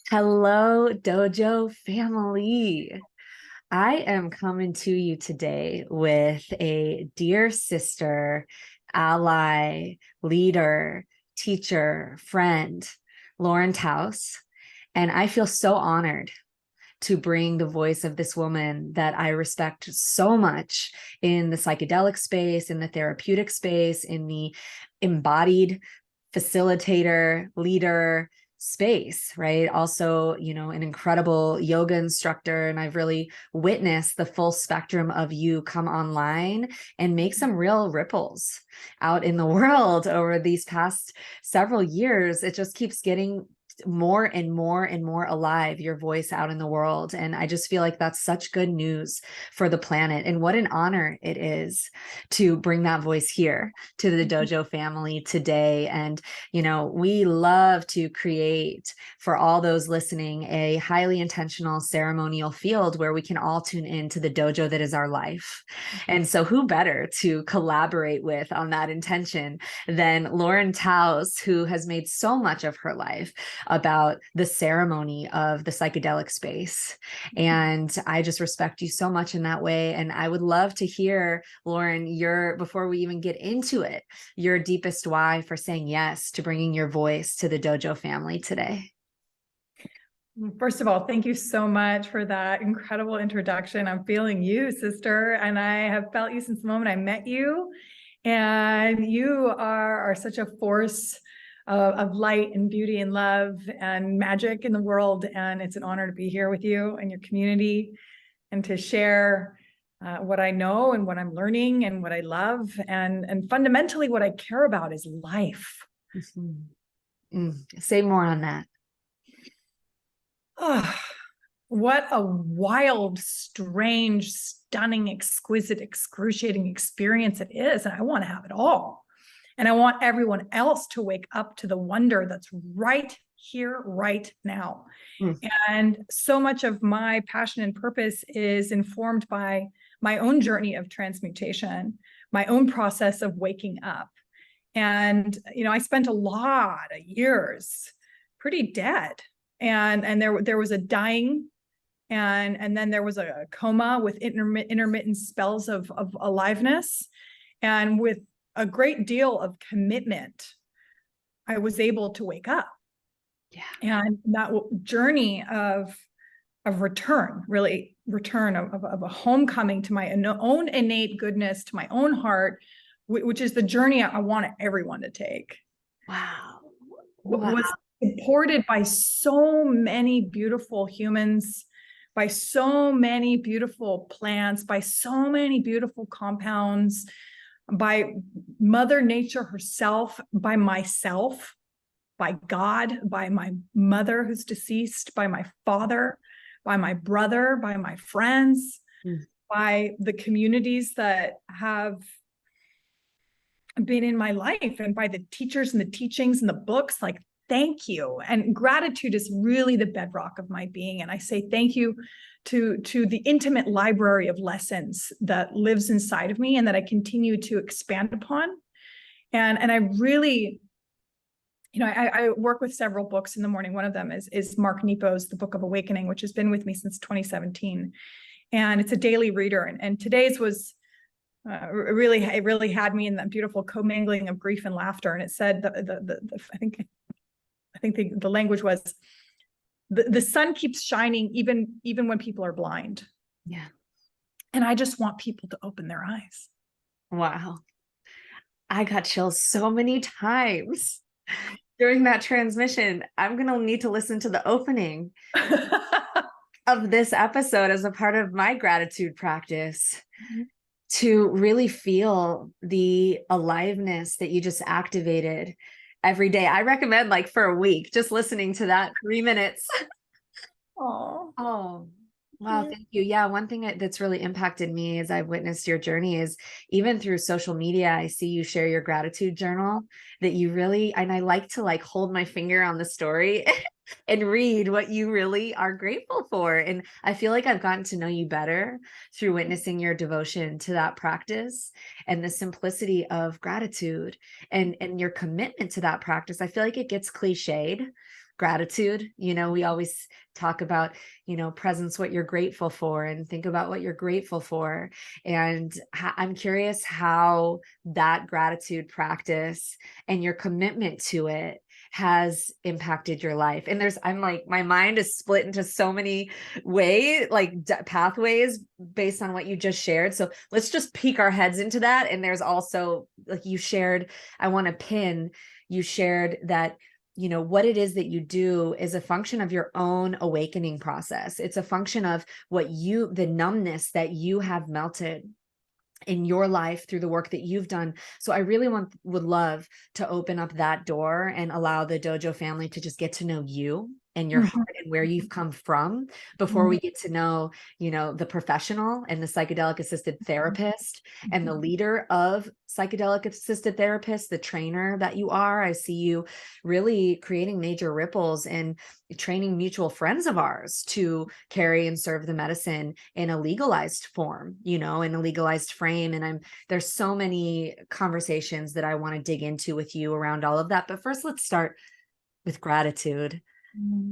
Hello, Dojo family. I am coming to you today with a dear sister, ally, leader, teacher, friend, Lauren Taus. And I feel so honored to bring the voice of this woman that I respect so much in the psychedelic space, in the therapeutic space, in the embodied facilitator, leader space, right? Also, an incredible yoga instructor. And I've really witnessed the full spectrum of you come online and make some real ripples out in the world over these past several years. It just keeps getting more and more and more alive, your voice out in the world. And I just feel like that's such good news for the planet. And what an honor it is to bring that voice here to the Dojo family today. And, we love to create for all those listening a highly intentional ceremonial field where we can all tune into the dojo that is our life. And so who better to collaborate with on that intention than Lauren Taus, who has made so much of her life about the ceremony of the psychedelic space. And I just respect you so much in that way. And I would love to hear, Lauren, before we even get into it, your deepest why for saying yes to bringing your voice to the Dojo family today. First of all, thank you so much for that incredible introduction. I'm feeling you, sister, and I have felt you since the moment I met you. And you are such a force of light and beauty and love and magic in the world. And it's an honor to be here with you and your community and to share what I know and what I'm learning and what I love. And fundamentally, what I care about is life. Say more on that. Oh, what a wild, strange, stunning, exquisite, excruciating experience it is. And I want to have it all. And I want everyone else to wake up to the wonder that's right here, right now. And so much of my passion and purpose is informed by my own journey of transmutation, my own process of waking up. And, I spent a lot of years pretty dead. And there was a dying, and then there was a coma with intermittent spells of aliveness. And with a great deal of commitment, I was able to wake up. Yeah. And that journey of return, really return of a homecoming to my own innate goodness, to my own heart, which is the journey I want everyone to take. Wow. Was supported by so many beautiful humans, by so many beautiful plants, by so many beautiful compounds, by Mother Nature herself, by myself, by God, by my mother who's deceased, by my father, by my brother, by my friends, by the communities that have been in my life, and by the teachers and the teachings and the books. Like, thank you. And gratitude is really the bedrock of my being. And I say thank you to the intimate library of lessons that lives inside of me and that I continue to expand upon. And I really, I work with several books in the morning. One of them is Mark Nepo's The Book of Awakening, which has been with me since 2017. And it's a daily reader. And today's was it really had me in that beautiful commingling of grief and laughter. And it said I think the language was the sun keeps shining even when people are blind. Yeah. And I just want people to open their eyes. Wow. I got chills so many times during that transmission. I'm going to need to listen to the opening of this episode as a part of my gratitude practice to really feel the aliveness that you just activated every day. I recommend for a week, just listening to that 3 minutes. Oh, wow. Thank you. Yeah. One thing that's really impacted me as I've witnessed your journey is even through social media, I see you share your gratitude journal that you really, and I like to hold my finger on the story and read what you really are grateful for. And I feel like I've gotten to know you better through witnessing your devotion to that practice and the simplicity of gratitude and your commitment to that practice. I feel like it gets cliched gratitude. We always talk about, presence, what you're grateful for, and think about what you're grateful for. And I'm curious how that gratitude practice and your commitment to it has impacted your life. And I'm like, my mind is split into so many pathways based on what you just shared. So let's just peek our heads into that. And there's also, like you shared, you shared that, what it is that you do is a function of your own awakening process. It's a function of the numbness that you have melted in your life through the work that you've done. So I really would love to open up that door and allow the Dojo family to just get to know you and your heart and where you've come from before we get to know, the professional and the psychedelic assisted therapist and the leader of psychedelic assisted therapists, the trainer that you are. I see you really creating major ripples and training mutual friends of ours to carry and serve the medicine in a legalized form, in a legalized frame. And there's so many conversations that I want to dig into with you around all of that. But first, let's start with gratitude.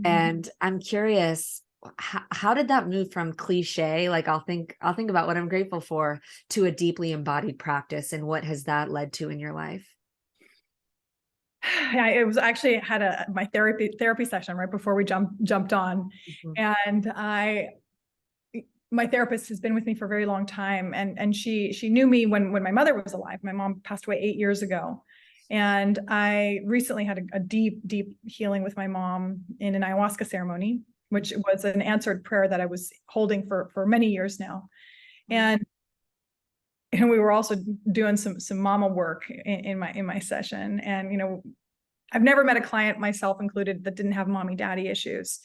And I'm curious, how did that move from cliche, like I'll think about what I'm grateful for, to a deeply embodied practice, and what has that led to in your life? Yeah, it was actually had my therapy session right before we jumped on, and my therapist has been with me for a very long time, and she knew me when my mother was alive. My mom passed away 8 years ago. And I recently had a deep healing with my mom in an ayahuasca ceremony, which was an answered prayer that I was holding for many years now. And we were also doing some mama work in my session. And, I've never met a client, myself included, that didn't have mommy daddy issues.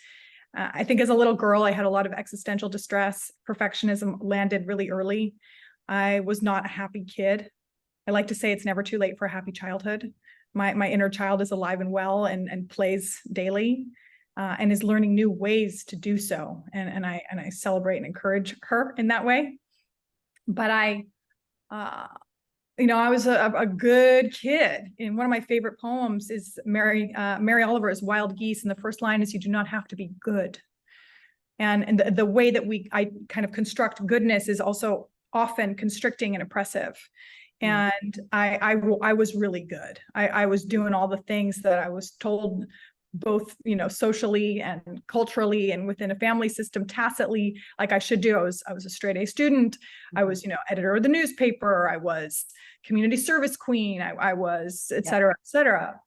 I think as a little girl, I had a lot of existential distress. Perfectionism landed really early. I was not a happy kid. I like to say it's never too late for a happy childhood. My inner child is alive and well and plays daily, and is learning new ways to do so. And I celebrate and encourage her in that way. But I was a good kid. And one of my favorite poems is Mary Oliver's Wild Geese. And the first line is, "You do not have to be good." And the way that I kind of construct goodness is also often constricting and oppressive. And I was really good. I was doing all the things that I was told, both, socially and culturally and within a family system, tacitly, like I should do. I was a straight A student. I was, editor of the newspaper. I was community service queen. I was, et cetera, et cetera.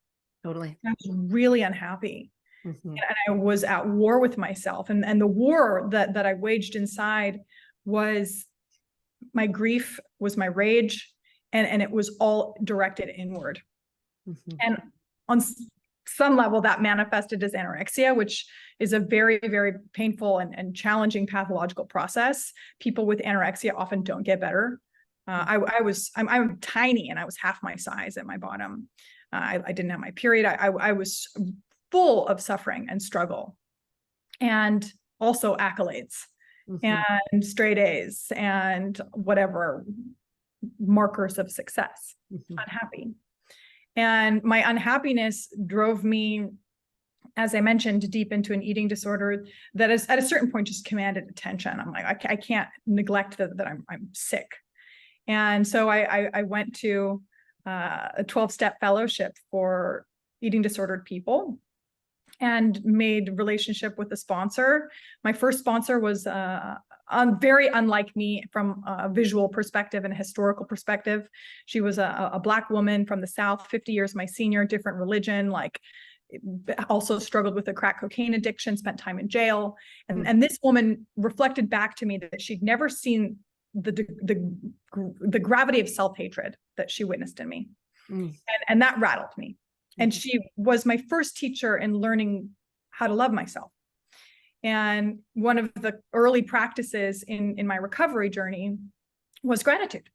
Totally. I was really unhappy. And I was at war with myself. And the war that I waged inside was my grief, was my rage, and it was all directed inward. And on some level, that manifested as anorexia, which is a very, very painful and challenging pathological process. People with anorexia often don't get better. I'm tiny, and I was half my size at my bottom. I didn't have my period. I was full of suffering and struggle, and also accolades and straight A's and whatever markers of success. Unhappy. And my unhappiness drove me, as I mentioned, deep into an eating disorder that is at a certain point just commanded attention. I'm like, I can't neglect that I'm sick. And so I went to a 12-step fellowship for eating disordered people and made relationship with a sponsor. My first sponsor was very unlike me from a visual perspective and a historical perspective. She was a Black woman from the South, 50 years my senior, different religion, also struggled with a crack cocaine addiction, spent time in jail. And this woman reflected back to me that she'd never seen the gravity of self-hatred that she witnessed in me. And that rattled me. And she was my first teacher in learning how to love myself. And one of the early practices in my recovery journey was gratitude.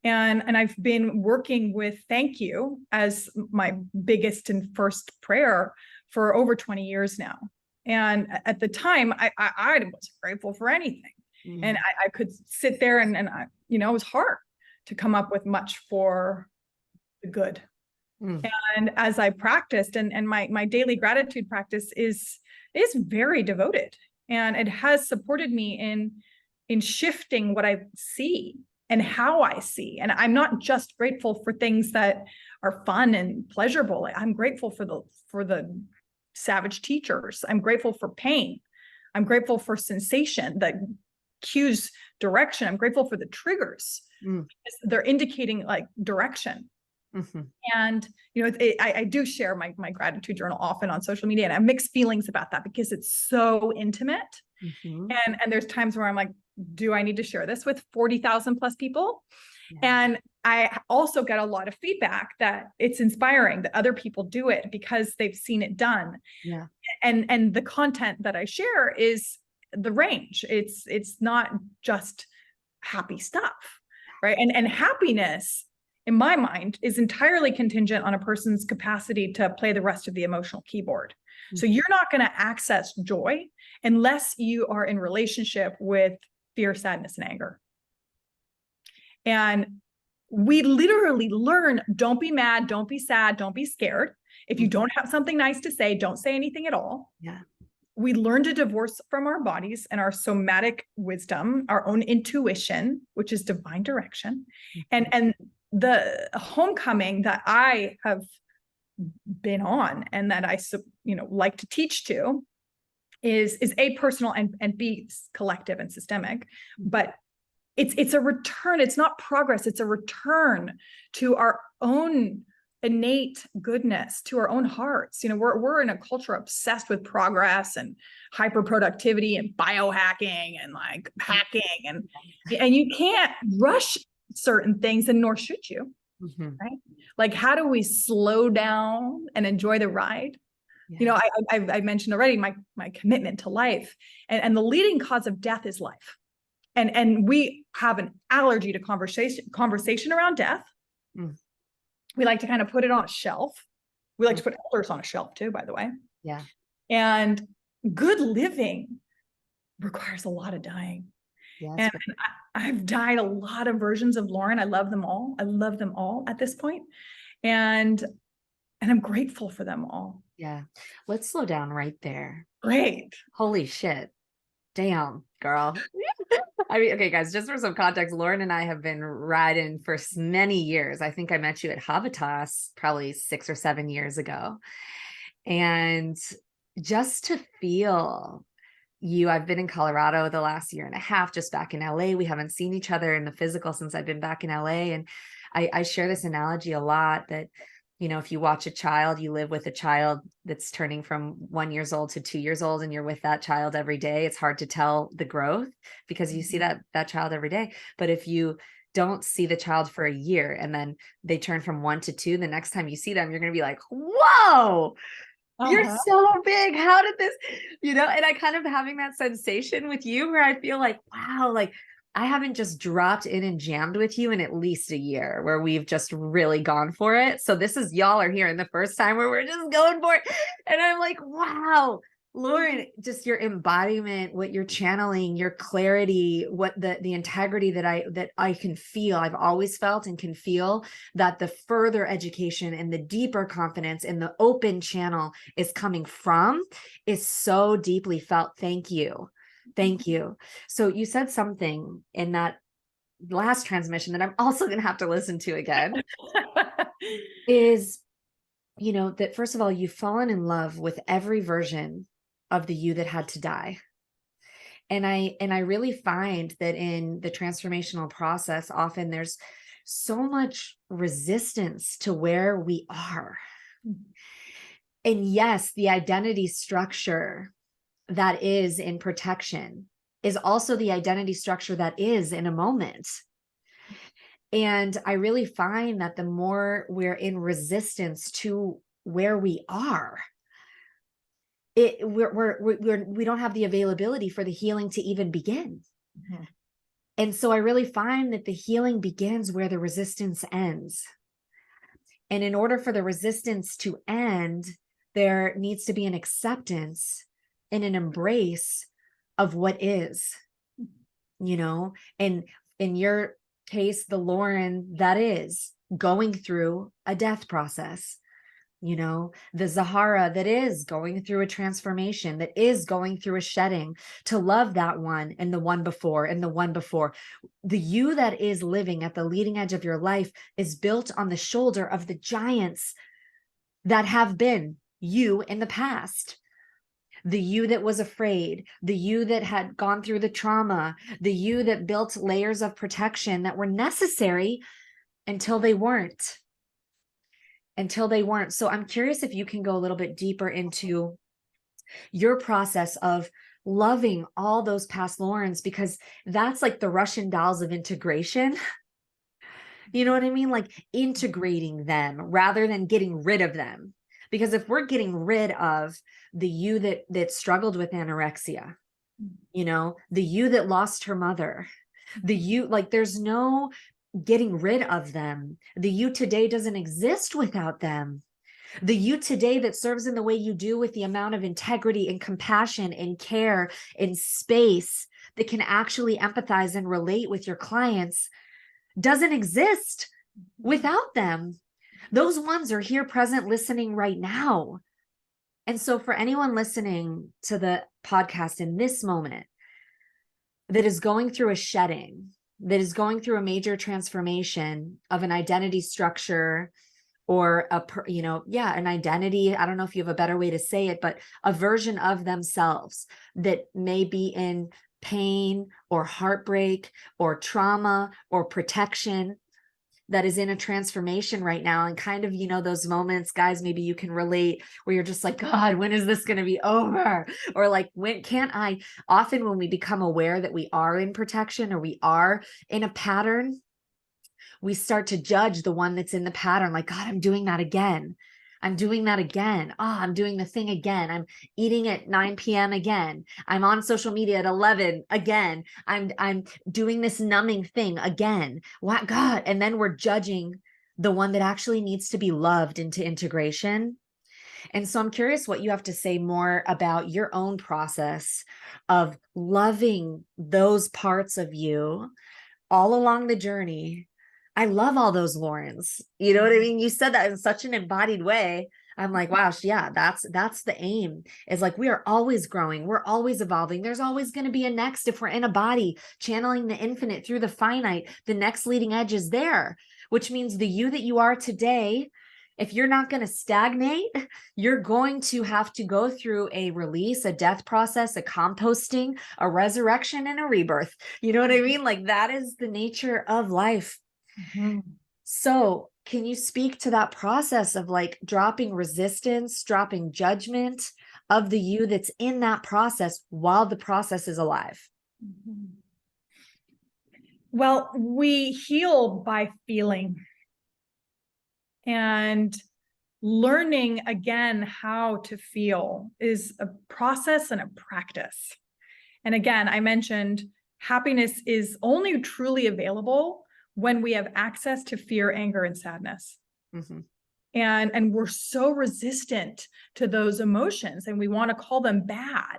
And I've been working with thank you as my biggest and first prayer for over 20 years now. And at the time, I wasn't grateful for anything. And I could sit there, and it was hard to come up with much for the good. Mm. And as I practiced, and my daily gratitude practice is very devoted, and it has supported me in shifting what I see and how I see. And I'm not just grateful for things that are fun and pleasurable. I'm grateful for the savage teachers. I'm grateful for pain. I'm grateful for sensation that cues direction. I'm grateful for the triggers. Mm. They're indicating like direction. Mm-hmm. And, I do share my gratitude journal often on social media, and I have mixed feelings about that because it's so intimate. Mm-hmm. And there's times where I'm like, do I need to share this with 40,000 plus people? Yeah. And I also get a lot of feedback that it's inspiring that other people do it because they've seen it done. Yeah. And the content that I share is the range. It's not just happy stuff, right? And happiness, in my mind, is entirely contingent on a person's capacity to play the rest of the emotional keyboard. So you're not going to access joy unless you are in relationship with fear, sadness, and anger. And we literally learn, don't be mad, don't be sad, don't be scared. If you don't have something nice to say, don't say anything at all. Yeah. We learn to divorce from our bodies and our somatic wisdom, our own intuition, which is divine direction. And the homecoming that I have been on and that I like to teach to is A, personal, and B, collective and systemic. But it's a return. It's not progress. It's a return to our own innate goodness, to our own hearts. We're in a culture obsessed with progress and hyper productivity and biohacking and like hacking, and you can't rush certain things, and nor should you. Mm-hmm. Right? Like, how do we slow down and enjoy the ride? Yeah. I mentioned already my commitment to life, and the leading cause of death is life. And we have an allergy to conversation around death. Mm. We like to kind of put it on a shelf. We like to put elders on a shelf too, by the way. Yeah. And good living requires a lot of dying. Yeah. And I've died a lot of versions of Lauren. I love them all. I love them all at this point. And I'm grateful for them all. Yeah. Let's slow down right there. Great. Holy shit. Damn, girl. I mean, okay, guys, just for some context, Lauren and I have been riding for many years. I think I met you at Habitas probably 6 or 7 years ago. And just to feel you, I've been in Colorado the last year and a half, just back in LA. We haven't seen each other in the physical since I've been back in LA. And I share this analogy a lot that, if you watch a child, you live with a child that's turning from 1 year old to 2 years old, and you're with that child every day. It's hard to tell the growth because you see that child every day. But if you don't see the child for a year and then they turn from 1 to 2, the next time you see them, you're going to be like, whoa, you're so big. How did this, and I kind of having that sensation with you where I feel like, wow, like I haven't just dropped in and jammed with you in at least a year where we've just really gone for it. So this is, y'all are here in the first time where we're just going for it. And I'm like, wow, Lauren, just your embodiment, what you're channeling, your clarity, what the integrity that I can feel. I've always felt and can feel that the further education and the deeper confidence and the open channel is coming from is so deeply felt. Thank you. Thank you. So you said something in that last transmission that I'm also going to have to listen to again is, that first of all, you've fallen in love with every version of the you that had to die. And I really find that in the transformational process, often there's so much resistance to where we are. And yes, the identity structure that is in protection is also the identity structure that is in a moment. And I really find that the more we're in resistance to where we are, we don't have the availability for the healing to even begin. Mm-hmm. And so I really find that the healing begins where the resistance ends. And in order for the resistance to end, there needs to be an acceptance and an embrace of what is, and in your case, the Lauren that is, going through a death process. The Zahara that is going through a transformation, that is going through a shedding, to love that one and the one before and the one before. The you that is living at the leading edge of your life is built on the shoulder of the giants that have been you in the past. The you that was afraid, the you that had gone through the trauma, the you that built layers of protection that were necessary until they weren't. So I'm curious if you can go a little bit deeper into your process of loving all those past Laurens, because that's like the Russian dolls of integration. You know what I mean? Like integrating them rather than getting rid of them. Because if we're getting rid of the you that struggled with anorexia, the you that lost her mother, the you, like there's no getting rid of them. The you today doesn't exist without them. The you today that serves in the way you do, with the amount of integrity and compassion and care and space that can actually empathize and relate with your clients, doesn't exist without them. Those ones are here, present, listening right now. And so for anyone listening to the podcast in this moment that is going through a shedding, that is going through a major transformation of an identity structure, or an identity, I don't know if you have a better way to say it, but a version of themselves that may be in pain or heartbreak or trauma or protection, that is in a transformation right now. And kind of, those moments, guys, maybe you can relate, where you're just like, God, when is this going to be over? Or like, when can't I? Often when we become aware that we are in protection or we are in a pattern, we start to judge the one that's in the pattern. Like, God, I'm doing that again. I'm doing that again. I'm doing the thing again. I'm eating at 9 p.m. again. I'm on social media at 11 again. I'm doing this numbing thing again. What, God? And then we're judging the one that actually needs to be loved into integration. And so I'm curious what you have to say more about your own process of loving those parts of you all along the journey. I love all those Laurens. You know what I mean? You said that in such an embodied way. I'm like, wow, yeah, that's the aim, is like, we are always growing. We're always evolving. There's always going to be a next. If we're in a body channeling the infinite through the finite, the next leading edge is there, which means the you that you are today, if you're not going to stagnate, you're going to have to go through a release, a death process, a composting, a resurrection, and a rebirth. You know what I mean? Like, that is the nature of life. Mm-hmm. So can you speak to that process of like dropping resistance, dropping judgment of the you that's in that process while the process is alive? Mm-hmm. Well, we heal by feeling and learning again how to feel is a process and a practice. And again, I mentioned happiness is only truly available when we have access to fear, anger, and sadness. Mm-hmm. And we're so resistant to those emotions, and we want to call them bad.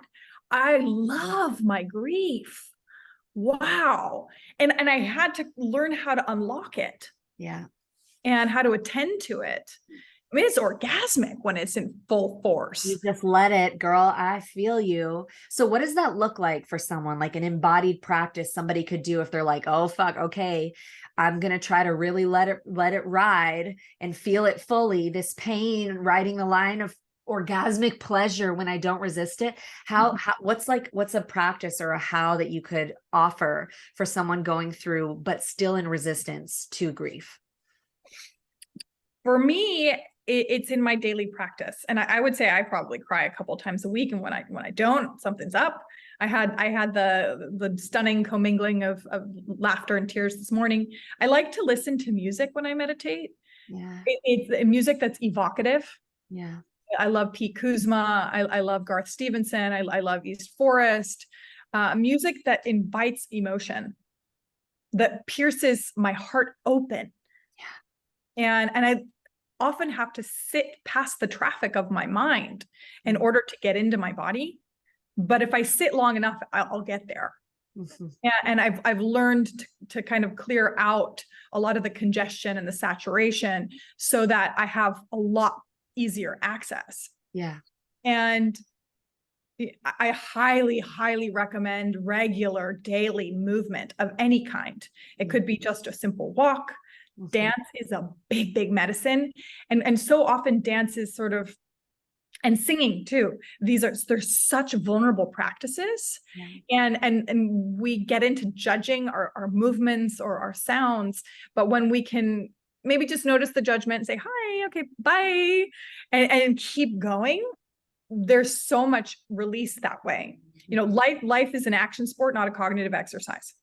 I love my grief. Wow. And I had to learn how to unlock it. Yeah. And how to attend to it. I mean, it's orgasmic when it's in full force. You just let it, girl. I feel you. So what does that look like for someone, like an embodied practice somebody could do if they're like, oh, fuck, okay, I'm going to try to really let it ride and feel it fully, this pain, riding the line of orgasmic pleasure when I don't resist it. What's a practice or a how that you could offer for someone going through, but still in resistance to grief? For me, it's in my daily practice. And I would say I probably cry a couple of times a week. And when I don't, something's up. I had the stunning commingling of laughter and tears this morning. I like to listen to music when I meditate. Yeah. It's music that's evocative. Yeah. I love Pete Kuzma. I love Garth Stevenson. I love East Forest. Music that invites emotion, that pierces my heart open. Yeah. And I often have to sit past the traffic of my mind in order to get into my body. But if I sit long enough, I'll get there. Mhm. Yeah, and I've learned to kind of clear out a lot of the congestion and the saturation so that I have a lot easier access. Yeah. And I highly, highly recommend regular daily movement of any kind. It could be just a simple walk. Mhm. Dance is a big, big medicine. And so often dance is sort of, and singing too. They're such vulnerable practices. Yeah. And we get into judging our movements or our sounds. But when we can maybe just notice the judgment and say, hi, okay, bye, and keep going, there's so much release that way. You know, life is an action sport, not a cognitive exercise.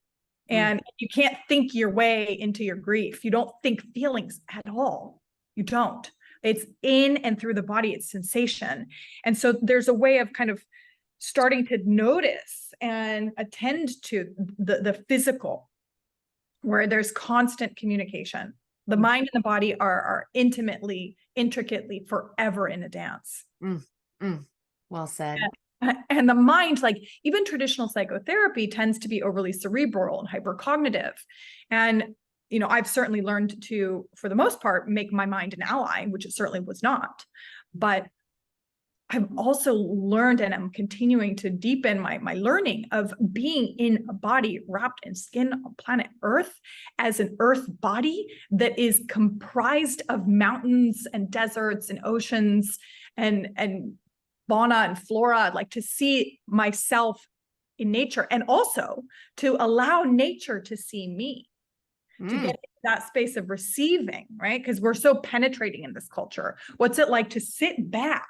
And you can't think your way into your grief. You don't think feelings at all. You don't. It's in and through the body, it's sensation. And so there's a way of kind of starting to notice and attend to the physical, where there's constant communication. The mind and the body are intimately, intricately forever in a dance. Mm, mm. Well said. And the mind, like even traditional psychotherapy, tends to be overly cerebral and hypercognitive. And, you know, I've certainly learned to, for the most part, make my mind an ally, which it certainly was not. But I've also learned, and I'm continuing to deepen my learning of being in a body wrapped in skin on planet Earth as an Earth body that is comprised of mountains and deserts and oceans and fauna and flora. I'd like to see myself in nature, and also to allow nature to see me, to get into that space of receiving, right? Because we're so penetrating in this culture. What's it like to sit back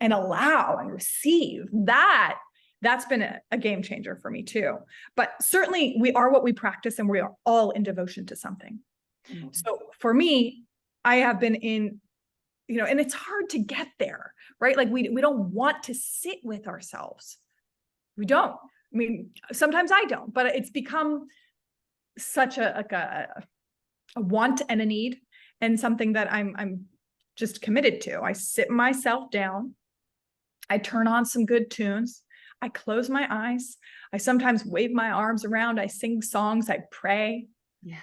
and allow and receive? That's been a game changer for me too. But certainly we are what we practice, and we are all in devotion to something. So for me, I have been in, you know, and it's hard to get there, right? Like we don't want to sit with ourselves. We don't. I mean, sometimes I don't, but it's become such a want and a need, and something that I'm just committed to. I sit myself down. I turn on some good tunes. I close my eyes. I sometimes wave my arms around. I sing songs. I pray. Yeah.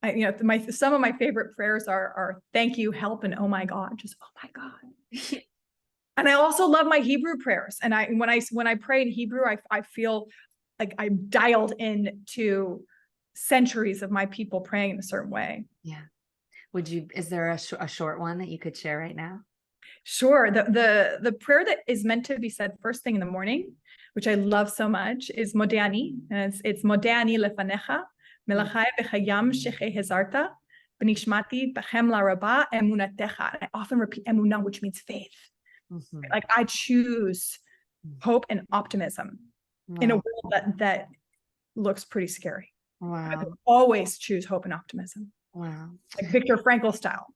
You know, some of my favorite prayers are thank you, help, and oh my God, just oh my God. And I also love my Hebrew prayers. And when I pray in Hebrew, I feel like I'm dialed in to centuries of my people praying in a certain way. Yeah. Is there a short one that you could share right now? Sure. The prayer that is meant to be said first thing in the morning, which I love so much, is Modani. And it's Modani lefanecha, melachai b'chayam shechei hezarta, b'nishmati b'chem laraba emunatecha. I often repeat emunah, which means faith. Like I choose hope and optimism in a world that looks pretty scary. Wow. I always choose hope and optimism. Wow. Like Viktor Frankl style.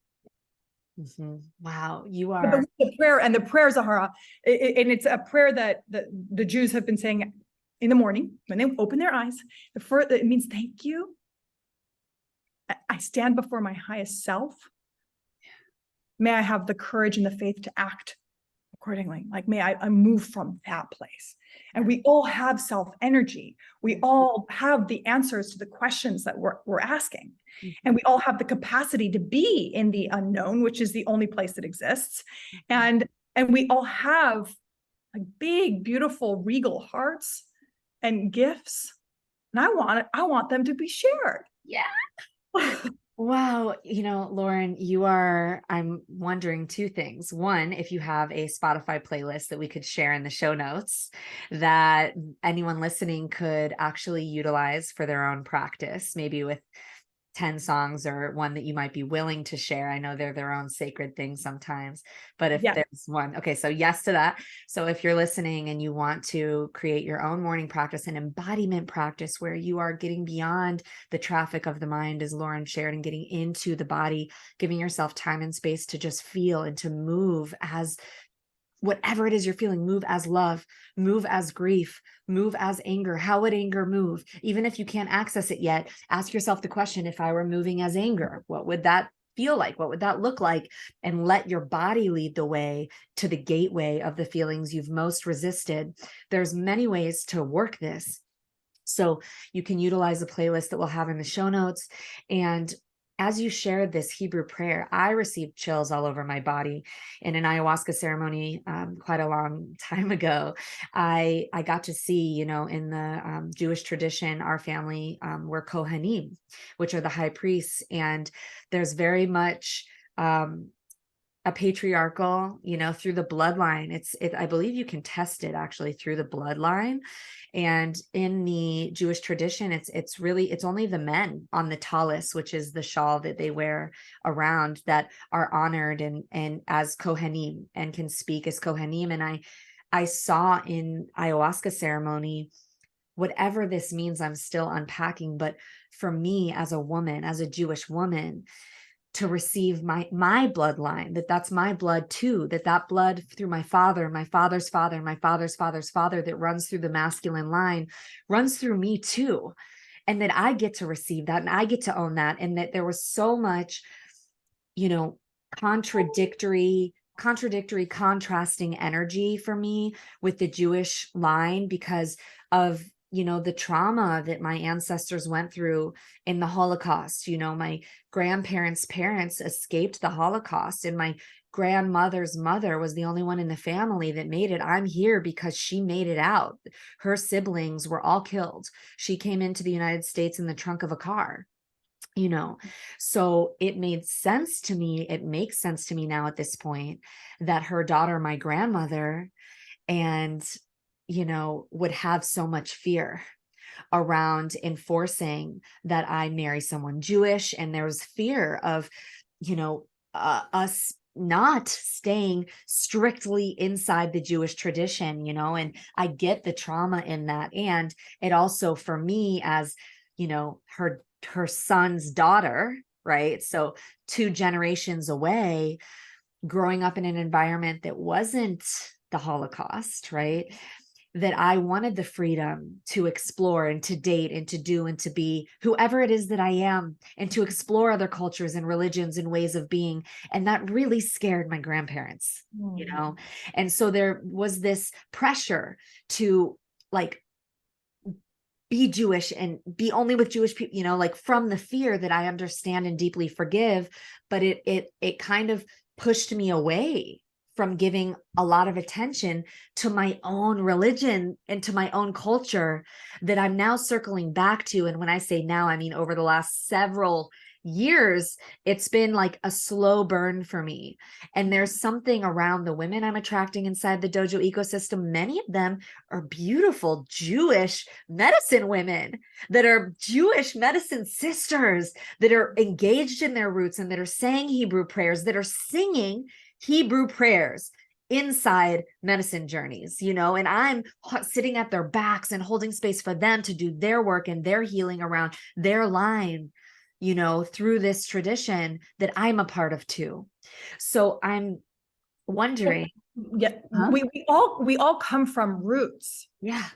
Wow. You are the prayer, Zahara, and it's a prayer that the Jews have been saying in the morning when they open their eyes. It means thank you. I stand before my highest self. May I have the courage and the faith to act accordingly. Like, may I move from that place. And we all have self energy. We all have the answers to the questions that we're asking. And we all have the capacity to be in the unknown, which is the only place that exists. And we all have like big, beautiful, regal hearts and gifts. And I want them to be shared. Yeah. Wow. You know, Lauren, I'm wondering two things. One, if you have a Spotify playlist that we could share in the show notes that anyone listening could actually utilize for their own practice, maybe with 10 songs or one that you might be willing to share. I know they're their own sacred thing sometimes, but if there's one, okay, so yes to that. So if you're listening and you want to create your own morning practice, an embodiment practice where you are getting beyond the traffic of the mind, as Lauren shared, and getting into the body, giving yourself time and space to just feel and to move as whatever it is you're feeling, move as love, move as grief, move as anger. How would anger move? Even if you can't access it yet, ask yourself the question, if I were moving as anger, what would that feel like? What would that look like? And let your body lead the way to the gateway of the feelings you've most resisted. There's many ways to work this. So you can utilize a playlist that we'll have in the show notes. And as you shared this Hebrew prayer, I received chills all over my body. In an ayahuasca ceremony quite a long time ago, I got to see, you know, in the Jewish tradition, our family were Kohanim, which are the high priests. And there's very much a patriarchal, you know, through the bloodline. I believe you can test it actually through the bloodline. And in the Jewish tradition, it's only the men on the tallis, which is the shawl that they wear around, that are honored and as Kohanim and can speak as Kohanim. And I saw in ayahuasca ceremony, whatever this means, I'm still unpacking. But for me as a woman, as a Jewish woman, to receive my bloodline, that's my blood too, that blood through my father, my father's father, my father's father's father, that runs through the masculine line, runs through me too. And that I get to receive that, and I get to own that. And that there was so much, you know, contradictory, contrasting energy for me with the Jewish line, because of, you know, the trauma that my ancestors went through in the Holocaust. You know, my grandparents' parents escaped the Holocaust, and my grandmother's mother was the only one in the family that made it. I'm here because she made it out. Her siblings were all killed. She came into the United States in the trunk of a car, you know. So it made sense to me. It makes sense to me now at this point that her daughter, my grandmother, and, you know, would have so much fear around enforcing that I marry someone Jewish. And there was fear of, you know, us not staying strictly inside the Jewish tradition, you know. And I get the trauma in that. And it also, for me, as, you know, her son's daughter, right? So 2 generations away, growing up in an environment that wasn't the Holocaust, right? That I wanted the freedom to explore and to date and to do and to be whoever it is that I am, and to explore other cultures and religions and ways of being. And that really scared my grandparents, you know? And so there was this pressure to, like, be Jewish and be only with Jewish people, you know, like, from the fear that I understand and deeply forgive. But it kind of pushed me away from giving a lot of attention to my own religion and to my own culture, that I'm now circling back to. And when I say now, I mean over the last several years, it's been like a slow burn for me. And there's something around the women I'm attracting inside the dojo ecosystem. Many of them are beautiful Jewish medicine women, that are Jewish medicine sisters, that are engaged in their roots and that are saying Hebrew prayers, that are singing Hebrew prayers inside medicine journeys, you know. And I'm sitting at their backs and holding space for them to do their work and their healing around their line, you know, through this tradition that I'm a part of too. So I'm wondering. Yeah, huh? we all come from roots. Yeah.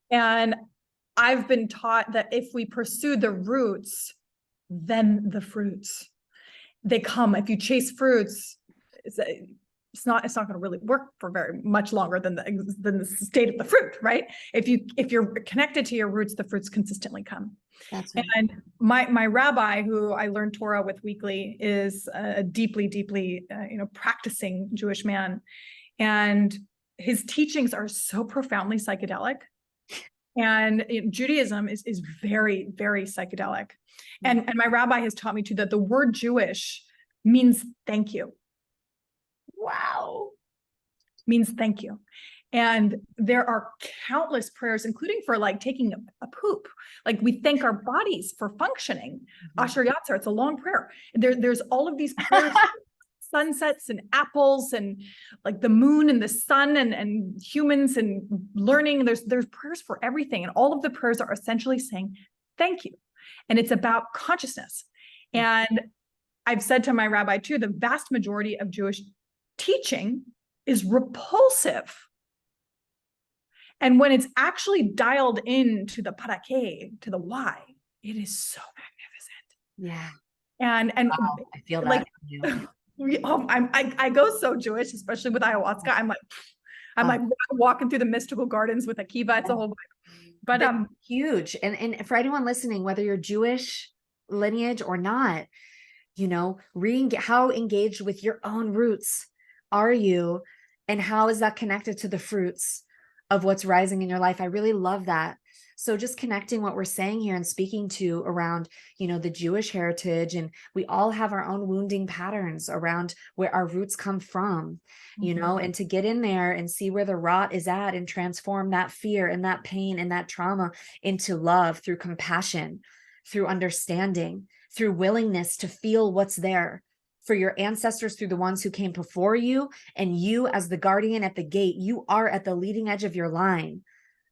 And I've been taught that if we pursue the roots, then the fruits, they come. If you chase fruits, it's not going to really work for very much longer than the state of the fruit, right? If you're connected to your roots, the fruits consistently come. That's right. And my rabbi, who I learn Torah with weekly, is a deeply practicing Jewish man, and his teachings are so profoundly psychedelic. And Judaism is very, very psychedelic. And my rabbi has taught me too that the word Jewish means thank you. Wow. Means thank you. And there are countless prayers, including for like taking a poop. Like, we thank our bodies for functioning. Asher Yatzar, it's a long prayer. There's all of these prayers, sunsets and apples and like the moon and the sun and humans and learning. There's prayers for everything. And all of the prayers are essentially saying thank you. And it's about consciousness. And I've said to my rabbi too, the vast majority of Jewish teaching is repulsive. And when it's actually dialed into the parake, to the why, it is so magnificent. Yeah. And wow, I feel like, I go so Jewish, especially with ayahuasca. I'm like, I'm like walking through the mystical gardens with Akiva. It's a whole vibe. But huge. And for anyone listening, whether you're Jewish lineage or not, you know, how engaged with your own roots are you, and how is that connected to the fruits of what's rising in your life? I really love that. So just connecting what we're saying here and speaking to around, you know, the Jewish heritage, and we all have our own wounding patterns around where our roots come from, you know, and to get in there and see where the rot is at and transform that fear and that pain and that trauma into love through compassion, through understanding, through willingness to feel what's there for your ancestors, through the ones who came before you, and you as the guardian at the gate. You are at the leading edge of your line.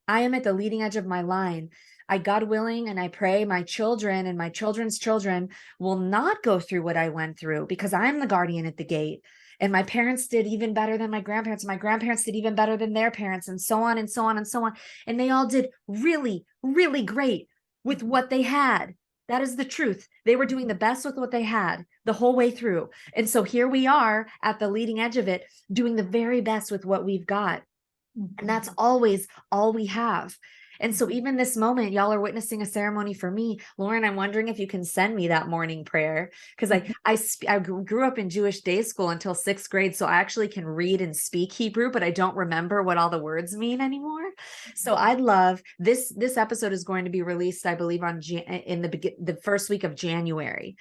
I am at the leading edge of my line. I, God willing, and I pray my children and my children's children will not go through what I went through, because I'm the guardian at the gate. And my parents did even better than my grandparents. My grandparents did even better than their parents, and so on and so on and so on. And they all did really, really great with what they had. That is the truth. They were doing the best with what they had the whole way through. And so here we are at the leading edge of it, doing the very best with what we've got. And that's always all we have. And so even this moment, y'all are witnessing a ceremony for me. Lauren, I'm wondering if you can send me that morning prayer, because I grew up in Jewish day school until 6th grade. So I actually can read and speak Hebrew, but I don't remember what all the words mean anymore. So I'd love this. This episode is going to be released, I believe, in the first week of January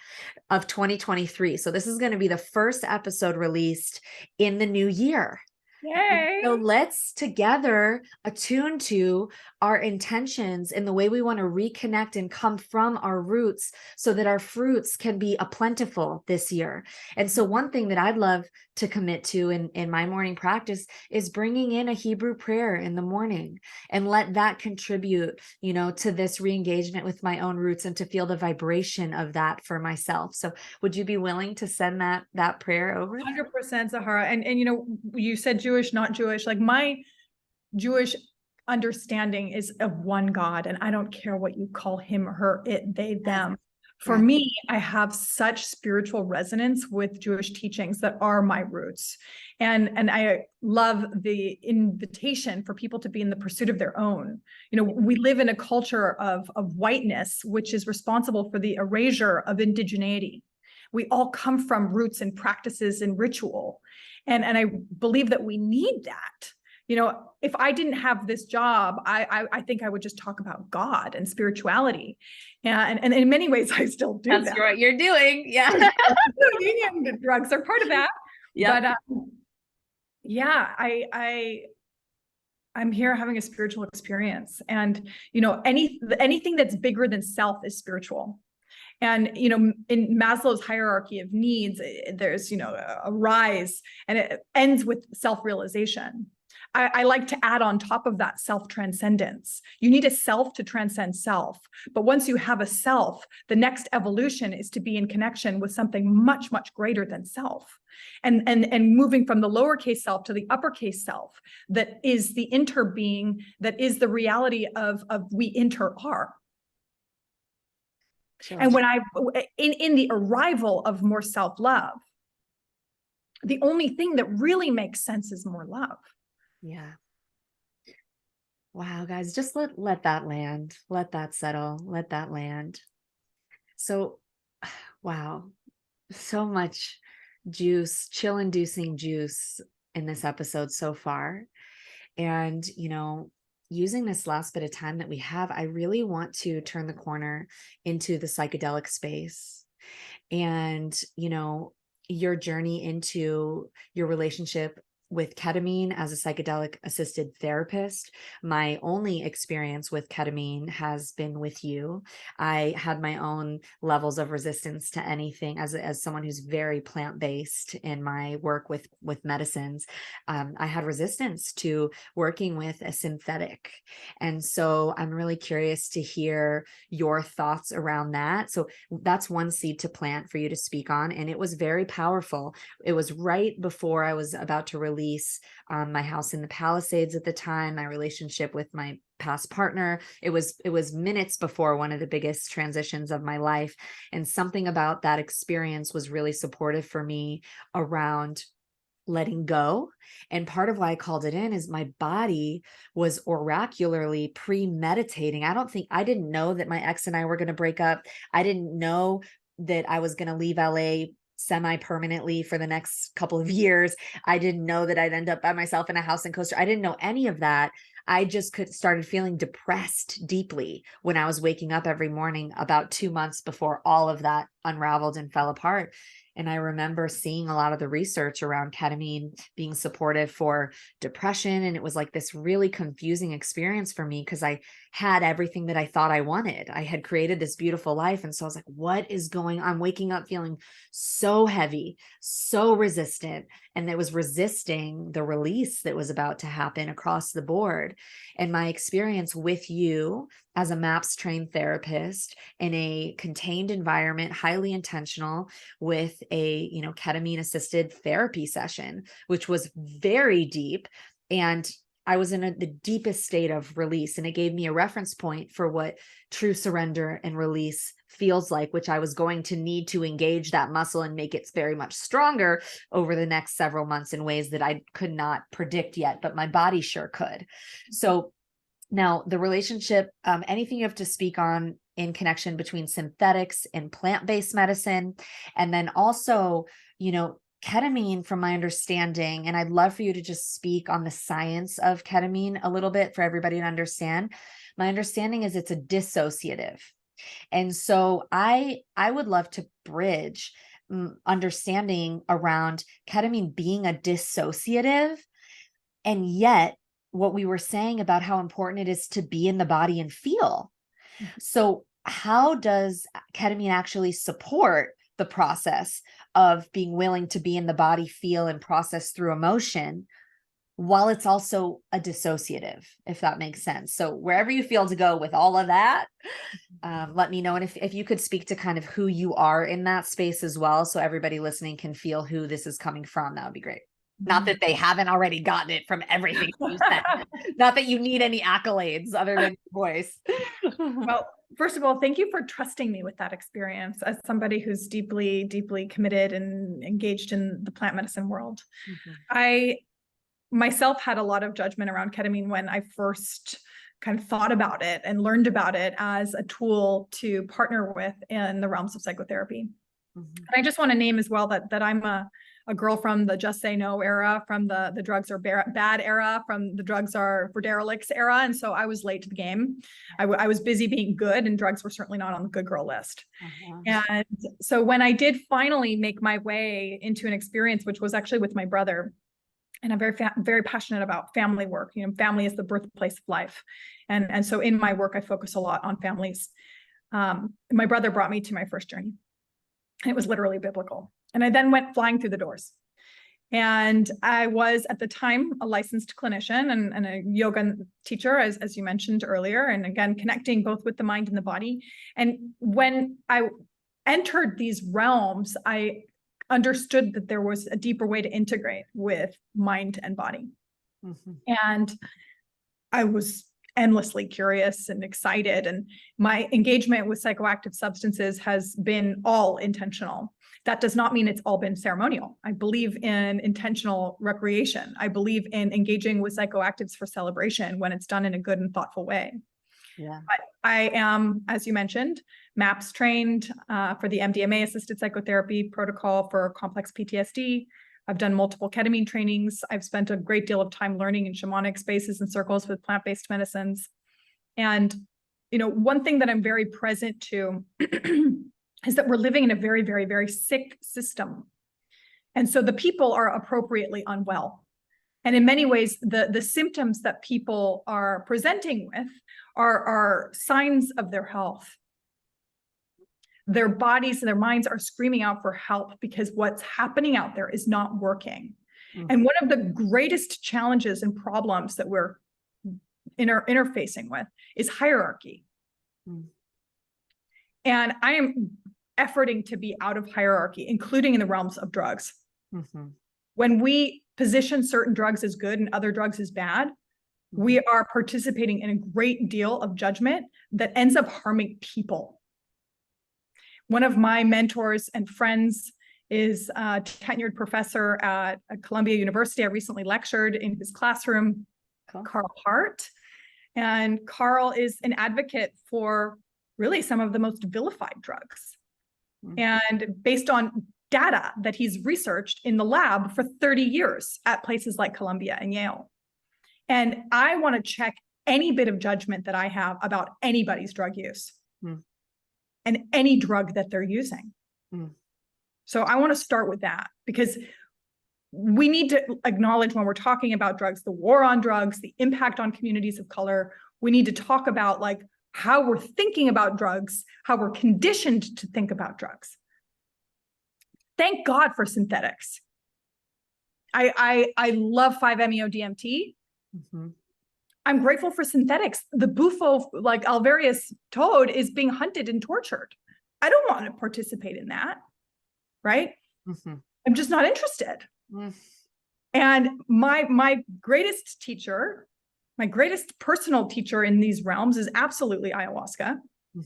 of 2023. So this is going to be the first episode released in the new year. Yay. So let's together attune to our intentions in the way we want to reconnect and come from our roots, so that our fruits can be plentiful this year. And so one thing that I'd love to commit to in my morning practice is bringing in a Hebrew prayer in the morning, and let that contribute, you know, to this re-engagement with my own roots, and to feel the vibration of that for myself. So would you be willing to send that prayer over? 100%, Zahara. And you know, you said Jewish, not Jewish. Like, my Jewish understanding is of one God, and I don't care what you call him, her, it, they, them. For me, I have such spiritual resonance with Jewish teachings that are my roots. And I love the invitation for people to be in the pursuit of their own. You know, we live in a culture of whiteness, which is responsible for the erasure of indigeneity. We all come from roots and practices and ritual. And I believe that we need that. You know, if I didn't have this job, I think I would just talk about God and spirituality. And in many ways, I still do that. That's what you're doing. Yeah. Union drugs are part of that. Yeah. But yeah, I'm here having a spiritual experience. And, you know, anything that's bigger than self is spiritual. And, you know, in Maslow's hierarchy of needs, there's, you know, a rise, and it ends with self-realization. I like to add on top of that self-transcendence. You need a self to transcend self. But once you have a self, the next evolution is to be in connection with something much, much greater than self. And moving from the lowercase self to the uppercase self, that is the interbeing, that is the reality of we inter are. Sure. And when in the arrival of more self-love, the only thing that really makes sense is more love. Yeah. Wow, guys, just let that land. Let that settle. Let that land. So, wow, so much juice, chill-inducing juice in this episode so far. And, you know, using this last bit of time that we have, I really want to turn the corner into the psychedelic space. And, you know, your journey into your relationship with ketamine as a psychedelic assisted therapist. My only experience with ketamine has been with you. I had my own levels of resistance to anything as someone who's very plant-based in my work with medicines. I had resistance to working with a synthetic. And so I'm really curious to hear your thoughts around that. So that's one seed to plant for you to speak on. And it was very powerful. It was right before I was about to release my house in the Palisades at the time, my relationship with my past partner. It was minutes before one of the biggest transitions of my life. And something about that experience was really supportive for me around letting go. And part of why I called it in is my body was oracularly premeditating. I didn't know that my ex and I were going to break up. I didn't know that I was going to leave LA semi-permanently for the next couple of years. I didn't know that I'd end up by myself in a house in Costa. I didn't know any of that. I just started feeling depressed deeply when I was waking up every morning about 2 months before all of that unraveled and fell apart. And I remember seeing a lot of the research around ketamine being supportive for depression. And it was like this really confusing experience for me because I had everything that I thought I wanted. I had created this beautiful life. And so I was like, what is going on? I'm waking up feeling so heavy, so resistant. And it was resisting the release that was about to happen across the board. And my experience with you as a MAPS trained therapist in a contained environment, highly intentional, with a, ketamine assisted therapy session, which was very deep. And I was in the deepest state of release, and it gave me a reference point for what true surrender and release feels like, which I was going to need to engage that muscle and make it very much stronger over the next several months in ways that I could not predict yet, but my body sure could. So now the relationship, anything you have to speak on in connection between synthetics and plant-based medicine, and then also, ketamine, from my understanding, and I'd love for you to just speak on the science of ketamine a little bit for everybody to understand. My understanding is it's a dissociative. And so I would love to bridge understanding around ketamine being a dissociative, and yet what we were saying about how important it is to be in the body and feel. So how does ketamine actually support the process of being willing to be in the body, feel, and process through emotion, while it's also a dissociative, if that makes sense? So wherever you feel to go with all of that, let me know. And if you could speak to kind of who you are in that space as well, so everybody listening can feel who this is coming from, that would be great. Not that they haven't already gotten it from everything you said. Not that you need any accolades other than your voice. Well, first of all, thank you for trusting me with that experience as somebody who's deeply, deeply committed and engaged in the plant medicine world. Mm-hmm. I myself had a lot of judgment around ketamine when I first kind of thought about it and learned about it as a tool to partner with in the realms of psychotherapy. Mm-hmm. And I just want to name as well that I'm a girl from the just say no era, from the drugs are bad era, from the drugs are for derelicts era. And so I was late to the game. I was busy being good, and drugs were certainly not on the good girl list. Uh-huh. And so when I did finally make my way into an experience, which was actually with my brother, and I'm very passionate about family work. Family is the birthplace of life. And so in my work, I focus a lot on families. My brother brought me to my first journey. It was literally biblical. And I then went flying through the doors. And I was at the time a licensed clinician and a yoga teacher, as you mentioned earlier. And again, connecting both with the mind and the body. And when I entered these realms, I understood that there was a deeper way to integrate with mind and body. Mm-hmm. And I was endlessly curious and excited. And my engagement with psychoactive substances has been all intentional. That does not mean it's all been ceremonial. I believe in intentional recreation. I believe in engaging with psychoactives for celebration when it's done in a good and thoughtful way. Yeah. But I am, as you mentioned, MAPS trained for the MDMA assisted psychotherapy protocol for complex PTSD. I've done multiple ketamine trainings. I've spent a great deal of time learning in shamanic spaces and circles with plant-based medicines. And, one thing that I'm very present to is that we're living in a very, very, very sick system. And so the people are appropriately unwell. And in many ways, the symptoms that people are presenting with are signs of their health. Their bodies and their minds are screaming out for help because what's happening out there is not working. Mm-hmm. And one of the greatest challenges and problems that we're interfacing with is hierarchy. Mm-hmm. And I am efforting to be out of hierarchy, including in the realms of drugs. Mm-hmm. When we position certain drugs as good and other drugs as bad, mm-hmm. we are participating in a great deal of judgment that ends up harming people. One of my mentors and friends is a tenured professor at Columbia University. I recently lectured in his classroom, Cool. Carl Hart. And Carl is an advocate for really some of the most vilified drugs. And based on data that he's researched in the lab for 30 years at places like Columbia and Yale. And I want to check any bit of judgment that I have about anybody's drug use and any drug that they're using. So I want to start with that, because we need to acknowledge when we're talking about drugs, the war on drugs, the impact on communities of color. We need to talk about like how we're thinking about drugs, how we're conditioned to think about drugs. Thank God for synthetics. I love 5-MeO-DMT. I'm grateful for synthetics. The bufo, like Alvarius toad, is being hunted and tortured. I don't want to participate in that, right? I'm just not interested. And my greatest teacher, my greatest personal teacher in these realms is absolutely ayahuasca.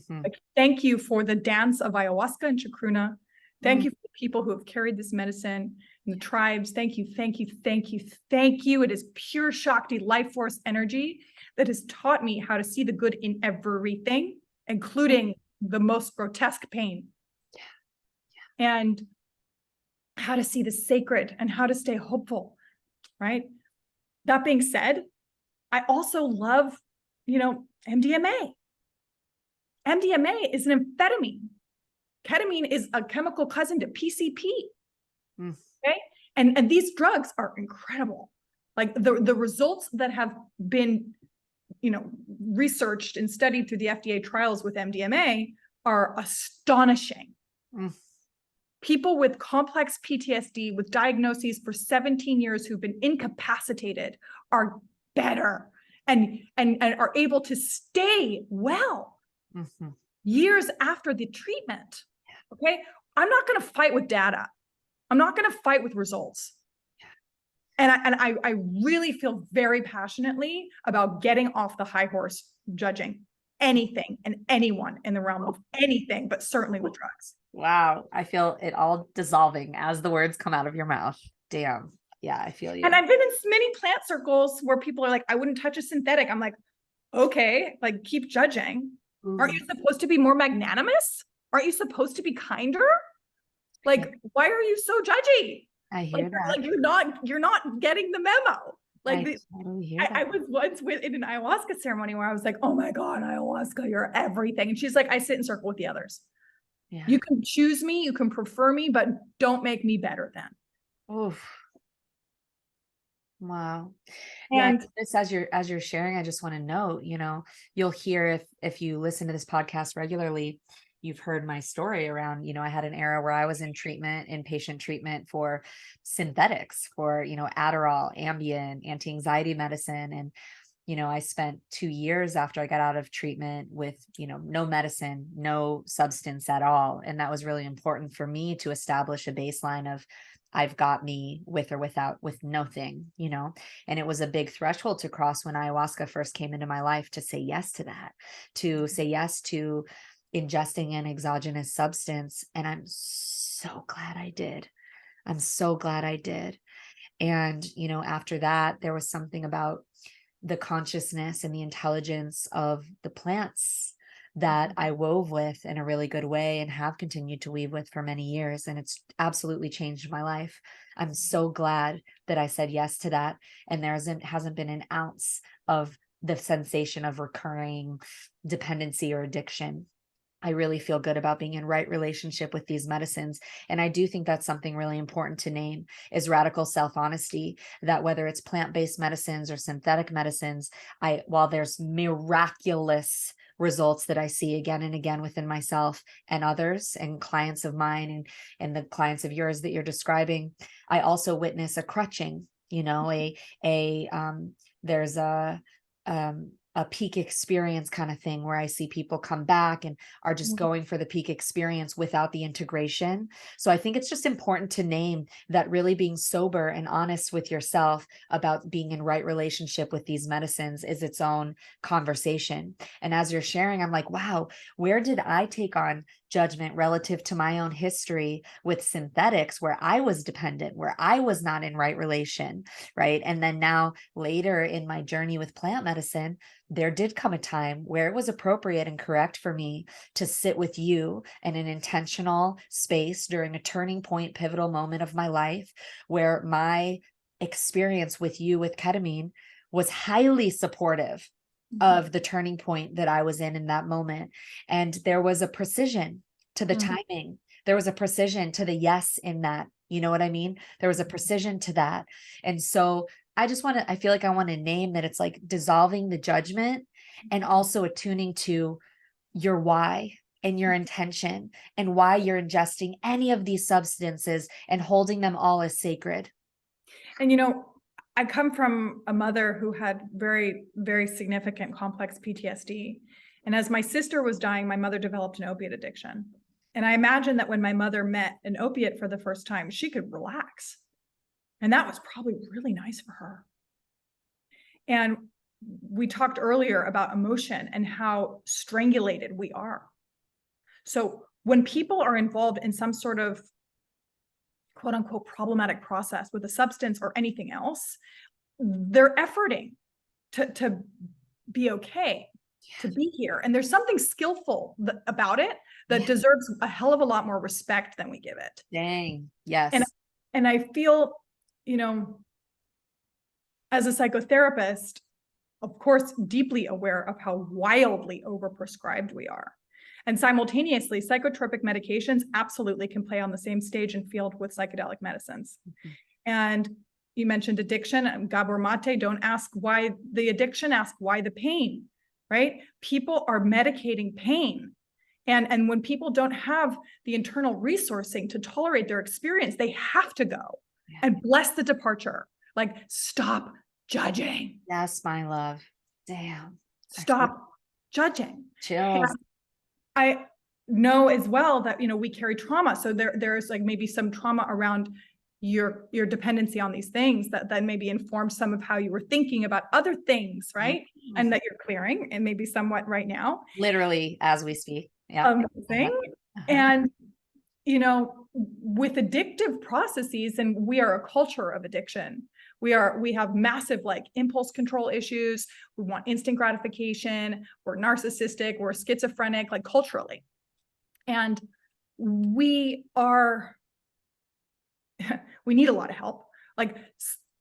Like, thank you for the dance of ayahuasca and chacruna. Thank you for the people who have carried this medicine and the tribes. Thank you, thank you, thank you, thank you. It is pure Shakti life force energy that has taught me how to see the good in everything, including the most grotesque pain. And how to see the sacred and how to stay hopeful, right? That being said, I also love, MDMA. MDMA is an amphetamine. Ketamine is a chemical cousin to PCP. Okay. And these drugs are incredible. Like the results that have been, researched and studied through the FDA trials with MDMA are astonishing. People with complex PTSD with diagnoses for 17 years who've been incapacitated are better and are able to stay well years after the treatment. Okay. I'm not going to fight with data. I'm not going to fight with results. And I really feel very passionately about getting off the high horse, judging anything and anyone in the realm of anything, but certainly with drugs. Wow. I feel it all dissolving as the words come out of your mouth. Damn. Yeah, I feel you. And I've been in many plant circles where people are like, I wouldn't touch a synthetic. I'm like, okay, like keep judging. Aren't you supposed to be more magnanimous? Aren't you supposed to be kinder? Like, why are you so judgy? I hear that. Like you're not getting the memo. Like I was once in an ayahuasca ceremony where I was like, oh my God, ayahuasca, you're everything. And she's like, I sit in circle with the others. Yeah. You can choose me, you can prefer me, but don't make me better than. Oof. Wow. And this, as you're sharing, I just want to note, you'll hear if you listen to this podcast regularly, you've heard my story around, I had an era where I was in inpatient treatment for synthetics, for, Adderall, Ambien, anti-anxiety medicine. And, I spent 2 years after I got out of treatment with, no medicine, no substance at all. And that was really important for me to establish a baseline of I've got me with or without, with nothing, and it was a big threshold to cross when ayahuasca first came into my life, to say yes to that, to say yes to ingesting an exogenous substance. And I'm so glad I did. I'm so glad I did. And, after that, there was something about the consciousness and the intelligence of the plants that I wove with in a really good way and have continued to weave with for many years. And it's absolutely changed my life. I'm so glad that I said yes to that. And there hasn't been an ounce of the sensation of recurring dependency or addiction. I really feel good about being in right relationship with these medicines. And I do think that's something really important to name, is radical self-honesty, that whether it's plant-based medicines or synthetic medicines, while there's miraculous results that I see again and again within myself and others and clients of mine and the clients of yours that you're describing, I also witness a crutching, there's a peak experience kind of thing where I see people come back and are just going for the peak experience without the integration. So I think it's just important to name that really being sober and honest with yourself about being in right relationship with these medicines is its own conversation. And as you're sharing, I'm like, wow, where did I take on judgment relative to my own history with synthetics, where I was dependent, where I was not in right relation, right? And then now later in my journey with plant medicine, there did come a time where it was appropriate and correct for me to sit with you in an intentional space during a turning point, pivotal moment of my life, where my experience with you with ketamine was highly supportive of the turning point that I was in that moment. And there was a precision to the timing. There was a precision to the yes in that. You know what I mean? There was a precision to that. And so I just want to, I feel like I want to name that it's like dissolving the judgment and also attuning to your why and your intention and why you're ingesting any of these substances and holding them all as sacred. And, you know, I come from a mother who had very, very significant complex PTSD. And as my sister was dying, my mother developed an opiate addiction. And I imagine that when my mother met an opiate for the first time, she could relax. And that was probably really nice for her. And we talked earlier about emotion and how strangulated we are. So when people are involved in some sort of quote unquote problematic process with a substance or anything else, they're efforting to be okay, to be here. And there's something skillful about it that deserves a hell of a lot more respect than we give it. Dang. Yes. And I feel, you know, as a psychotherapist, of course, deeply aware of how wildly overprescribed we are. And simultaneously, psychotropic medications absolutely can play on the same stage and field with psychedelic medicines. And you mentioned addiction. Gabor Mate, don't ask why the addiction, ask why the pain, right? People are medicating pain. And when people don't have the internal resourcing to tolerate their experience, they have to go and bless the departure. Like, stop judging. Yes, my love. Damn. Stop judging. Chills. I know as well that, you know, we carry trauma. So there's like maybe some trauma around your dependency on these things that maybe informs some of how you were thinking about other things, right? And that you're clearing, and maybe somewhat right now. Literally as we speak. Yeah. Amazing. And, you know, with addictive processes, and we are a culture of addiction. We have massive like impulse control issues. We want instant gratification. We're narcissistic. We're schizophrenic, like culturally. And we need a lot of help. Like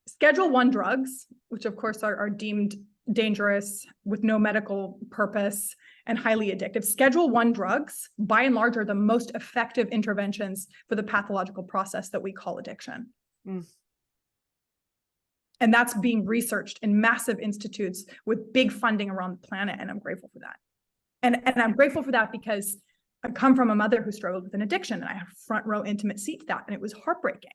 Schedule 1 drugs, which of course are deemed dangerous with no medical purpose and highly addictive. Schedule 1 drugs, by and large, are the most effective interventions for the pathological process that we call addiction. And that's being researched in massive institutes with big funding around the planet. And I'm grateful for that. And I'm grateful for that because I come from a mother who struggled with an addiction, and I have front row intimate seat to that. And it was heartbreaking.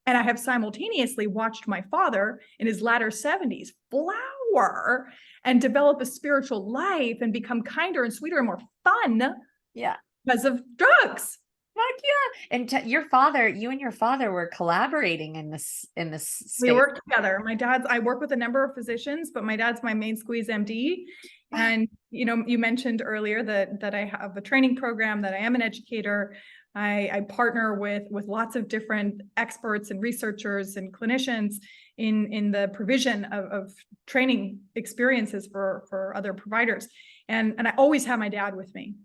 And I have simultaneously watched my father in his latter 70s flower and develop a spiritual life and become kinder and sweeter and more fun. Yeah. Because of drugs. Fuck yeah. And you and your father were collaborating in this space. We worked together. I work with a number of physicians, but my dad's my main squeeze MD. And, you know, you mentioned earlier that I have a training program, that I am an educator. I partner with lots of different experts and researchers and clinicians in the provision of training experiences for other providers. And I always have my dad with me.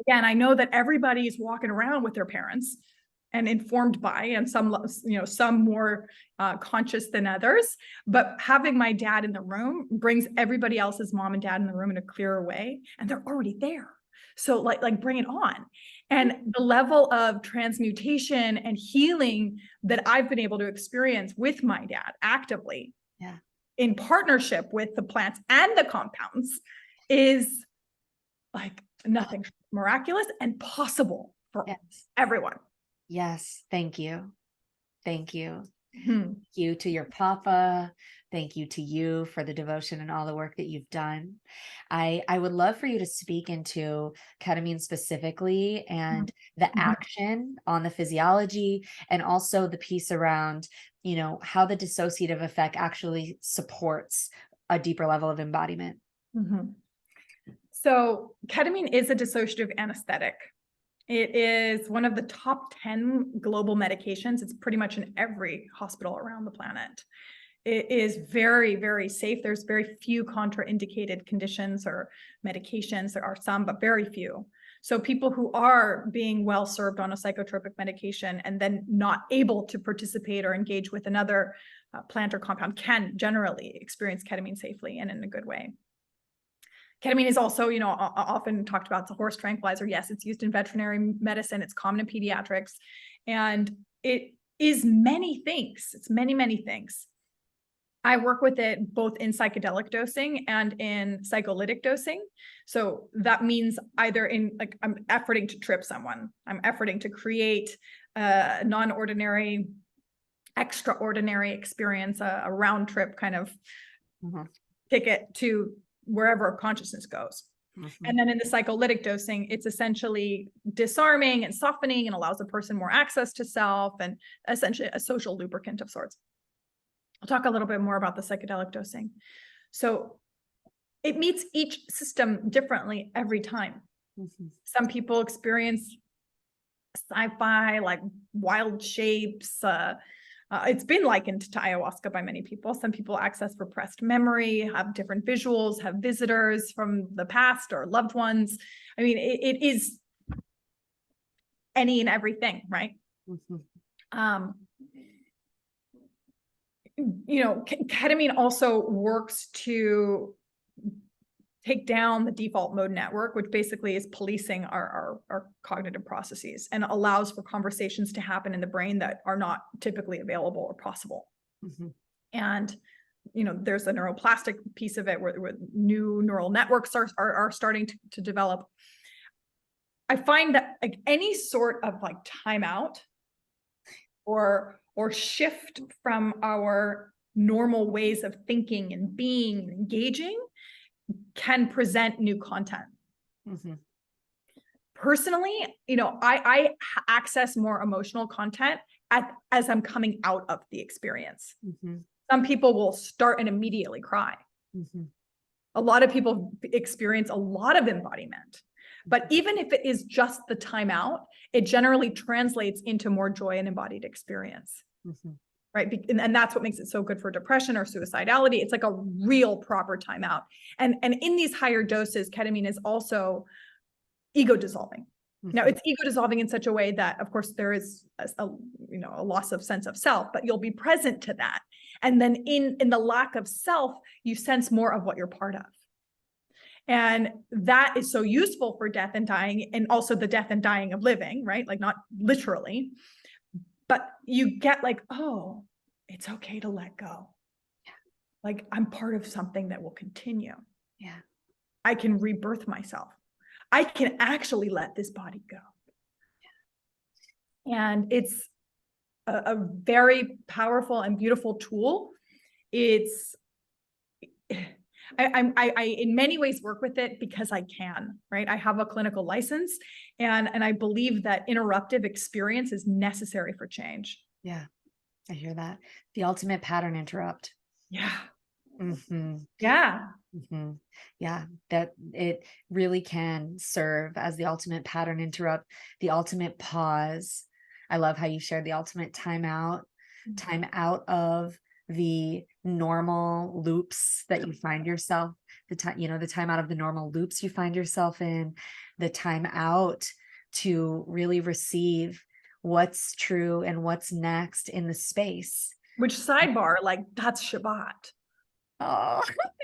Again, I know that everybody is walking around with their parents and informed by, and some more conscious than others, but having my dad in the room brings everybody else's mom and dad in the room in a clearer way, and they're already there. So like bring it on. And the level of transmutation and healing that I've been able to experience with my dad actively, in partnership with the plants and the compounds, is like nothing miraculous and possible for everyone. Yes. Thank you. Thank you. Thank you to your papa. Thank you to you for the devotion and all the work that you've done. I would love for you to speak into ketamine specifically and the action on the physiology, and also the piece around, you know, how the dissociative effect actually supports a deeper level of embodiment. So ketamine is a dissociative anesthetic. It is one of the top 10 global medications. It's pretty much in every hospital around the planet. It is very, very safe. There's very few contraindicated conditions or medications. There are some, but very few. So people who are being well served on a psychotropic medication and then not able to participate or engage with another plant or compound can generally experience ketamine safely and in a good way. Ketamine is also, often talked about as a horse tranquilizer. Yes, it's used in veterinary medicine. It's common in pediatrics, and it is many things. It's many, many things. I work with it both in psychedelic dosing and in psycholytic dosing. So that means either I'm efforting to trip someone, I'm efforting to create a non-ordinary, extraordinary experience, a round trip kind of ticket to wherever consciousness goes. And then in the psycholytic dosing, it's essentially disarming and softening and allows a person more access to self and essentially a social lubricant of sorts. I'll talk a little bit more about the psychedelic dosing. So it meets each system differently every time. Some people experience sci-fi, like wild shapes. It's been likened to ayahuasca by many people. Some people access repressed memory, have different visuals, have visitors from the past or loved ones. I mean, it is any and everything, right? Ketamine also works to take down the default mode network, which basically is policing our cognitive processes and allows for conversations to happen in the brain that are not typically available or possible. And, there's a neuroplastic piece of it where new neural networks are starting to develop. I find that like any sort of like timeout or shift from our normal ways of thinking and being and engaging can present new content. Personally, I access more emotional content as I'm coming out of the experience. Some people will start and immediately cry. A lot of people experience a lot of embodiment. But even if it is just the time out, it generally translates into more joy and embodied experience. Right. And that's what makes it so good for depression or suicidality. It's like a real proper timeout. And in these higher doses, ketamine is also ego dissolving. Now it's ego dissolving in such a way that, of course, there is a loss of sense of self, but you'll be present to that. And then in the lack of self, you sense more of what you're part of. And that is so useful for death and dying, and also the death and dying of living, right? Like not literally, but you get like, oh, it's okay to let go. Like I'm part of something that will continue. I can rebirth myself. I can actually let this body go. And it's a very powerful and beautiful tool. I in many ways work with it because I can, right? I have a clinical license and I believe that interruptive experience is necessary for change. Yeah, I hear that. The ultimate pattern interrupt. Yeah. Yeah, that it really can serve as the ultimate pattern interrupt, the ultimate pause. I love how you shared the ultimate time out of the normal loops that you find yourself, the time out of the normal loops you find yourself in, the time out to really receive what's true and what's next in the space. Which sidebar, like that's Shabbat. Oh,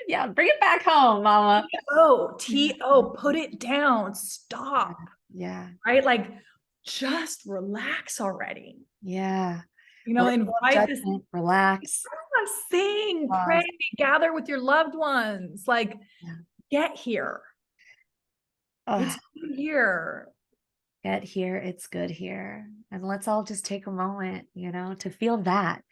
yeah, bring it back home, mama. T-O, put it down, stop. Yeah. Right? Like just relax already. Yeah. Invite this, relax. Sing, pray, gather with your loved ones. Like, get here. It's good here. Get here. It's good here. And let's all just take a moment, to feel that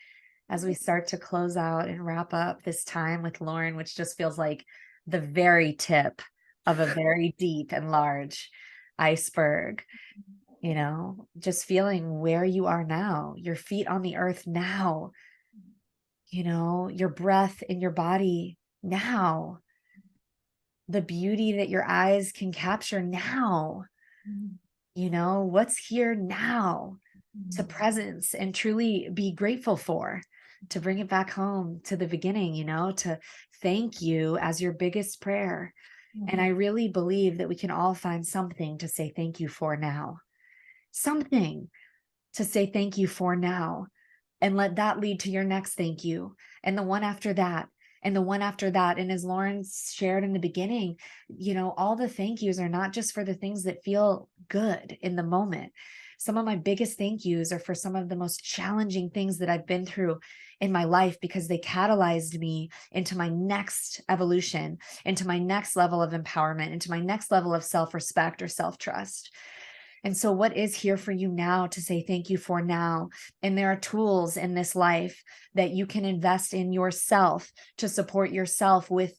as we start to close out and wrap up this time with Lauren, which just feels like the very tip of a very deep and large iceberg. Just feeling where you are now, your feet on the earth now, your breath in your body now, the beauty that your eyes can capture now, You know, what's here now to Mhm. presence and truly be grateful for, to bring it back home to the beginning, you know, to thank you as your biggest prayer. And I really believe that we can all find something to say thank you for now, something to say thank you for now, and let that lead to your next thank you, and the one after that, and the one after that. And as Lauren shared in the beginning, you know, all the thank yous are not just for the things that feel good in the moment. Some of my biggest thank yous are for some of the most challenging things that I've been through in my life, because they catalyzed me into my next evolution, into my next level of empowerment, into my next level of self-respect or self-trust. And so, what is here for you now to say thank you for now? And there are tools in this life that you can invest in yourself to support yourself with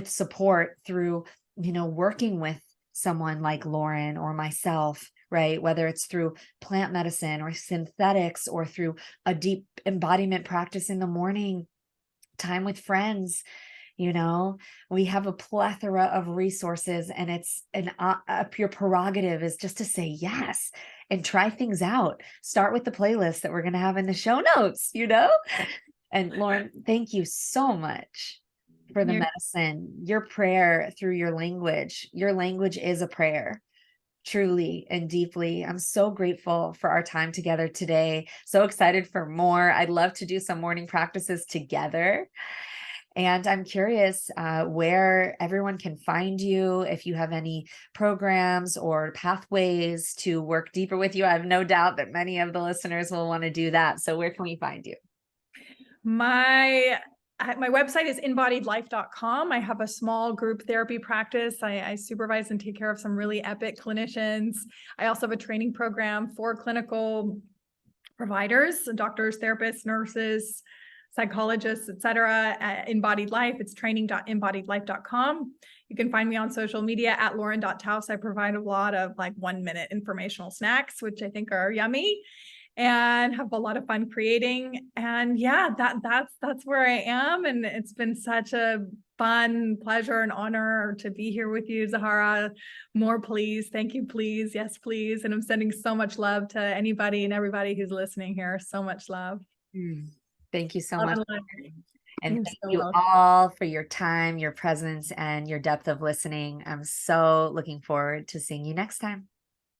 support through, you know, working with someone like Lauren or myself, right? Whether it's through plant medicine or synthetics, or through a deep embodiment practice in the morning, time with friends. You know, we have a plethora of resources, and it's a pure prerogative is just to say yes and try things out. Start with the playlist that we're going to have in the show notes, you know? And Lauren, thank you so much for the You're medicine, your prayer through your language. Your language is a prayer, truly and deeply. I'm so grateful for our time together today. So excited for more. I'd love to do some morning practices together. And I'm curious where everyone can find you, if you have any programs or pathways to work deeper with you. I have no doubt that many of the listeners will want to do that. So where can we find you? My website is embodiedlife.com. I have a small group therapy practice. I supervise and take care of some really epic clinicians. I also have a training program for clinical providers, doctors, therapists, nurses, psychologists, etc. At Embodied Life. It's training.embodiedlife.com. You can find me on social media at lauren.taus. I provide a lot of like 1-minute informational snacks, which I think are yummy, and have a lot of fun creating. And yeah, that's where I am. And it's been such a fun, pleasure, and honor to be here with you, Zahara. More, please. Thank you, please. Yes, please. And I'm sending so much love to anybody and everybody who's listening here. So much love. Thank you so Love much. and love. And You're thank so you welcome. all for your time, your presence, and your depth of listening. I'm so looking forward to seeing you next time.